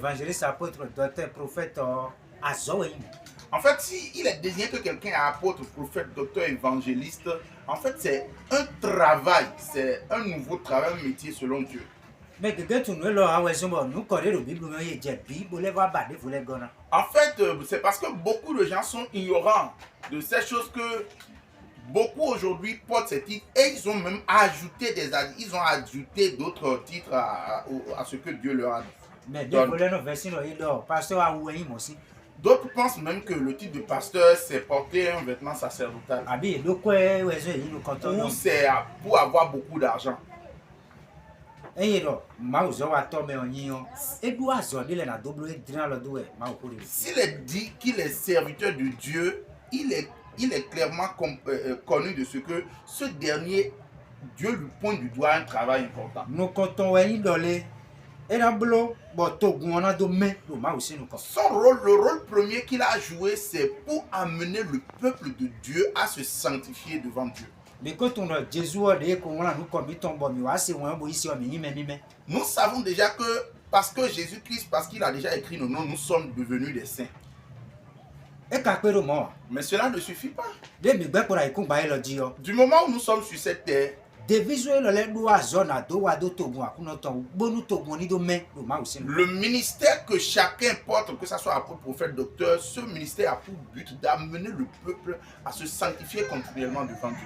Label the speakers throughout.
Speaker 1: évangéliste, apôtre, docteur, prophète, Azoïm.
Speaker 2: En fait, s'il est désigné que quelqu'un est apôtre, prophète, docteur, évangéliste, en fait, c'est un travail, c'est un nouveau travail, un métier selon Dieu.
Speaker 1: Mais que tu nous nous connaissons la Bible, nous y a Bible,
Speaker 2: En fait, c'est parce que beaucoup de gens sont ignorants de ces choses que beaucoup aujourd'hui portent ces titres et ils ont même ajouté d'autres titres à ce que Dieu leur a
Speaker 1: mais
Speaker 2: donné. D'autres pensent même que le titre de pasteur, c'est porter un vêtement sacerdotal. Ou c'est pour avoir beaucoup d'argent. S'il est dit qu'il est serviteur de Dieu, il est clairement connu de ce que ce dernier, Dieu lui pointe du doigt un travail important. Le rôle premier qu'il a joué, c'est pour amener le peuple de Dieu à se sanctifier devant Dieu. Nous savons déjà que parce que Jésus-Christ, parce qu'il a déjà écrit nos noms, nous sommes devenus des saints. Mais cela ne suffit pas. Du moment où nous sommes sur cette terre, le ministère que chacun porte, que ce soit apôtre, prophète, docteur, ce ministère a pour but d'amener le peuple à se sanctifier continuellement devant Dieu.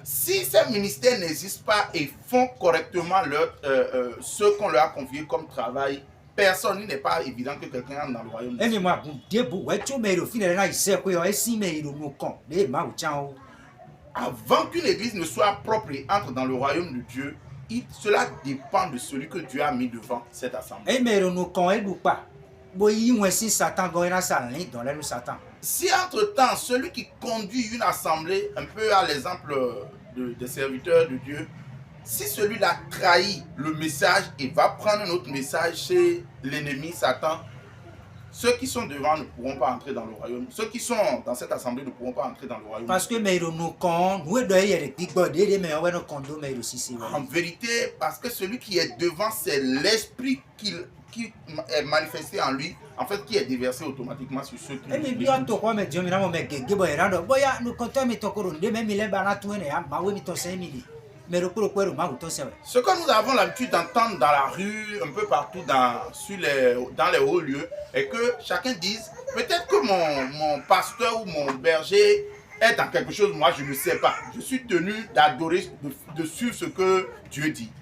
Speaker 2: Si ces ministères n'existent pas et font correctement ce qu'on leur a confié comme travail, personne, il n'est pas évident que quelqu'un entre dans le royaume de Dieu. Avant qu'une église ne soit propre et entre dans le royaume de Dieu, cela dépend de celui que Dieu a mis devant cette assemblée. Si entre-temps, celui qui conduit une assemblée, un peu à l'exemple des serviteurs de Dieu, si celui-là trahit le message et va prendre un autre message chez l'ennemi Satan, ceux qui sont devant ne pourront pas entrer dans le royaume. Ceux qui sont dans cette assemblée ne pourront pas entrer dans le royaume.
Speaker 1: Parce que
Speaker 2: en vérité, parce que celui qui est devant, c'est l'esprit qui est manifesté en lui, en fait, qui est déversé automatiquement sur ceux qui ce que nous avons l'habitude d'entendre dans la rue, un peu partout dans les hauts lieux, est que chacun dise, peut-être que mon pasteur ou mon berger est dans quelque chose, moi je ne sais pas. Je suis tenu d'adorer, de suivre ce que Dieu dit.